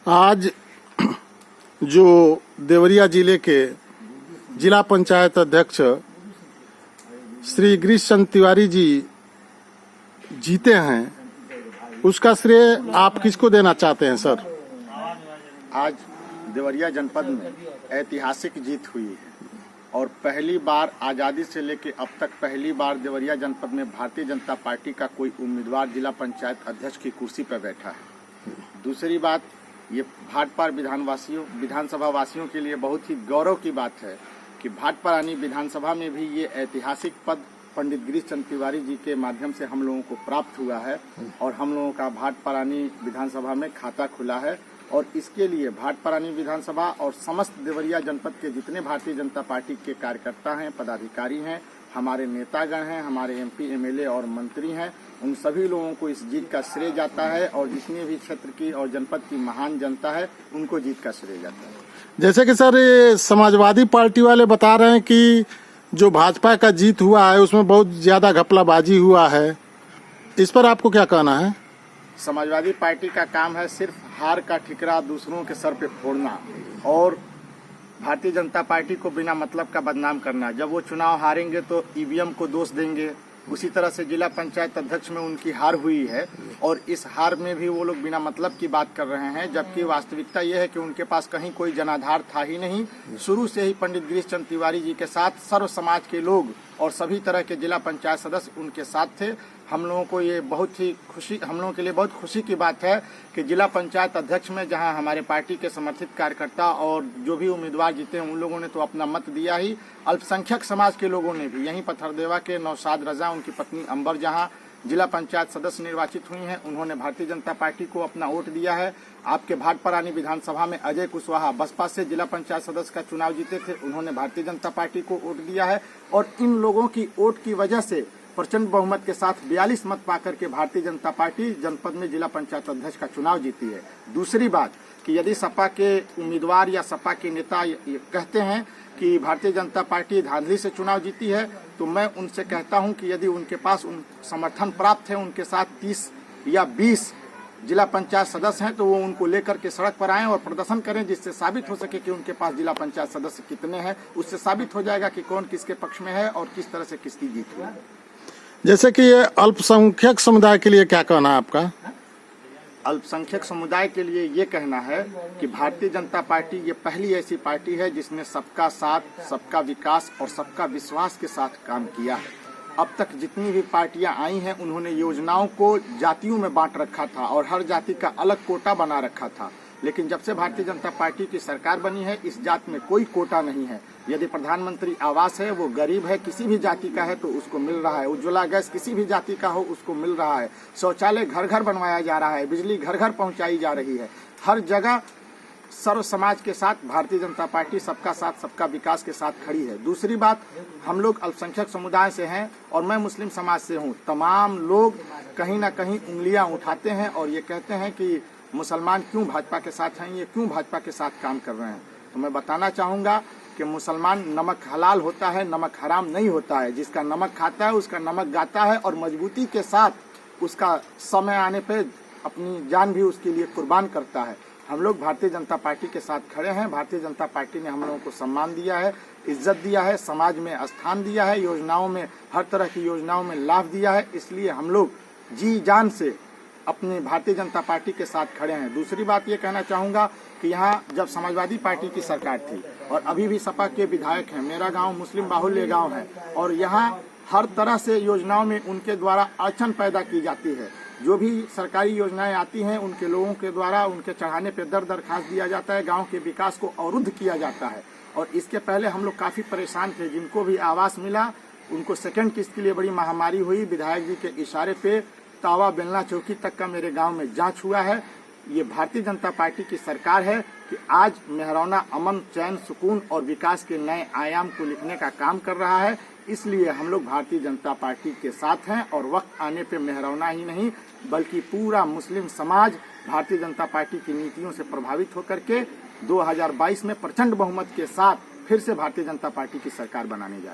आज जो देवरिया जिले के जिला पंचायत अध्यक्ष श्री गिरीश चंद्र तिवारी जी जीते हैं, उसका श्रेय आप किसको देना चाहते हैं सर? आज देवरिया जनपद में ऐतिहासिक जीत हुई है और पहली बार आज़ादी से लेकर अब तक पहली बार देवरिया जनपद में भारतीय जनता पार्टी का कोई उम्मीदवार जिला पंचायत अध्यक्ष की कुर्सी पर बैठा है। दूसरी बात, ये भाटपार विधानसभा वासियों के लिए बहुत ही गौरव की बात है कि भाटपारानी विधानसभा में भी ये ऐतिहासिक पद पंडित गिरीश चंद्र तिवारी जी के माध्यम से हम लोगों को प्राप्त हुआ है और हम लोगों का भाटपारानी विधानसभा में खाता खुला है। और इसके लिए भाटपारानी विधानसभा और समस्त देवरिया जनपद के जितने भारतीय जनता पार्टी के कार्यकर्ता हैं, पदाधिकारी हैं, हमारे नेतागण हैं, हमारे एमपी, एमएलए और मंत्री हैं, उन सभी लोगों को इस जीत का श्रेय जाता है और जितने भी क्षेत्र की और जनपद की महान जनता है उनको जीत का श्रेय जाता है। जैसे कि सर ये समाजवादी पार्टी वाले बता रहे हैं कि जो भाजपा का जीत हुआ है उसमें बहुत ज्यादा घपलाबाजी हुआ है, इस पर आपको क्या कहना है? समाजवादी पार्टी का काम है सिर्फ हार का ठिकरा दूसरों के सर पे फोड़ना और भारतीय जनता पार्टी को बिना मतलब का बदनाम करना। जब वो चुनाव हारेंगे तो ईवीएम को दोष देंगे। उसी तरह से जिला पंचायत अध्यक्ष में उनकी हार हुई है और इस हार में भी वो लोग बिना मतलब की बात कर रहे हैं, जबकि वास्तविकता ये है कि उनके पास कहीं कोई जनाधार था ही नहीं। शुरू से ही पंडित गिरीश चंद्र तिवारी जी के साथ सर्व समाज के लोग और सभी तरह के जिला पंचायत सदस्य उनके साथ थे। हम लोगों को ये हम लोगों के लिए बहुत खुशी की बात है कि जिला पंचायत अध्यक्ष में जहां हमारे पार्टी के समर्थित कार्यकर्ता और जो भी उम्मीदवार जीते हैं उन लोगों ने तो अपना मत दिया ही, अल्पसंख्यक समाज के लोगों ने भी, यहीं पत्थरदेवा के नौशाद रजा, उनकी पत्नी अंबर जहां जिला पंचायत सदस्य निर्वाचित हुई हैं, उन्होंने भारतीय जनता पार्टी को अपना वोट दिया है। आपके भाटपारानी विधानसभा में अजय कुशवाहा बसपा से जिला पंचायत सदस्य का चुनाव जीते थे, उन्होंने भारतीय जनता पार्टी को वोट दिया है और इन लोगों की वोट की वजह से प्रचंड बहुमत के साथ 42 मत पाकर के भारतीय जनता पार्टी जनपद में जिला पंचायत अध्यक्ष का चुनाव जीती है। दूसरी बात कि यदि सपा के उम्मीदवार या सपा के नेता ये कहते हैं कि भारतीय जनता पार्टी धांधली से चुनाव जीती है, तो मैं उनसे कहता हूं कि यदि उनके पास समर्थन प्राप्त है, उनके साथ 30 या 20 जिला पंचायत सदस्य हैं, तो वो उनको लेकर के सड़क पर आएं और प्रदर्शन करें, जिससे साबित हो सके कि उनके पास जिला पंचायत सदस्य कितने हैं। उससे साबित हो जाएगा कि कौन किसके पक्ष में है और किस तरह से किसकी जीत हुई। जैसे कि ये अल्पसंख्यक समुदाय के लिए क्या कहना है आपका? अल्पसंख्यक समुदाय के लिए ये कहना है कि भारतीय जनता पार्टी ये पहली ऐसी पार्टी है जिसने सबका साथ, सबका विकास और सबका विश्वास के साथ काम किया है। अब तक जितनी भी पार्टियां आई हैं उन्होंने योजनाओं को जातियों में बांट रखा था और हर जाति का अलग कोटा बना रखा था, लेकिन जब से भारतीय जनता पार्टी की सरकार बनी है इस जात में कोई कोटा नहीं है। यदि प्रधानमंत्री आवास है वो गरीब है किसी भी जाति का है तो उसको मिल रहा है, उज्ज्वला गैस किसी भी जाति का हो उसको मिल रहा है, शौचालय घर घर बनवाया जा रहा है, बिजली घर घर पहुंचाई जा रही है। हर जगह सर्व समाज के साथ भारतीय जनता पार्टी सबका साथ सबका विकास के साथ खड़ी है। दूसरी बात, हम लोग अल्पसंख्यक समुदाय से हैं और मैं मुस्लिम समाज से हूँ। तमाम लोग कहीं ना कहीं उंगलियां उठाते हैं और ये कहते हैं कि मुसलमान क्यों भाजपा के साथ हैं, ये क्यों भाजपा के साथ काम कर रहे हैं। तो मैं बताना चाहूँगा कि मुसलमान नमक हलाल होता है, नमक हराम नहीं होता है। जिसका नमक खाता है उसका नमक गाता है और मजबूती के साथ उसका समय आने पे अपनी जान भी उसके लिए कुर्बान करता है। हम लोग भारतीय जनता पार्टी के साथ खड़े हैं। भारतीय जनता पार्टी ने हम लोगों को सम्मान दिया है, इज्जत दिया है, समाज में स्थान दिया है, योजनाओं में हर तरह की योजनाओं में लाभ दिया है। इसलिए हम लोग जी जान से अपनी भारतीय जनता पार्टी के साथ खड़े हैं। दूसरी बात ये कहना चाहूँगा कि यहाँ जब समाजवादी पार्टी की सरकार थी और अभी भी सपा के विधायक हैं, मेरा गांव मुस्लिम बाहुल्य गांव है और यहाँ हर तरह से योजनाओं में उनके द्वारा अड़चन पैदा की जाती है। जो भी सरकारी योजनाएं आती हैं उनके लोगों के द्वारा उनके चढ़ाने पर दरखास्त दिया जाता है, गाँव के विकास को अवरुद्ध किया जाता है। और इसके पहले हम लोग काफ़ी परेशान थे। जिनको भी आवास मिला उनको सेकेंड किस्त के लिए बड़ी महामारी हुई। विधायक जी के इशारे पे तावा बेलना चौकी तक का मेरे गांव में जांच हुआ है। ये भारतीय जनता पार्टी की सरकार है कि आज मेहरौना अमन, चैन, सुकून और विकास के नए आयाम को लिखने का काम कर रहा है। इसलिए हम लोग भारतीय जनता पार्टी के साथ हैं और वक्त आने पे मेहरौना ही नहीं बल्कि पूरा मुस्लिम समाज भारतीय जनता पार्टी की नीतियों से प्रभावित होकर के 2022 में प्रचंड बहुमत के साथ फिर से भारतीय जनता पार्टी की सरकार बनाने जा रही है।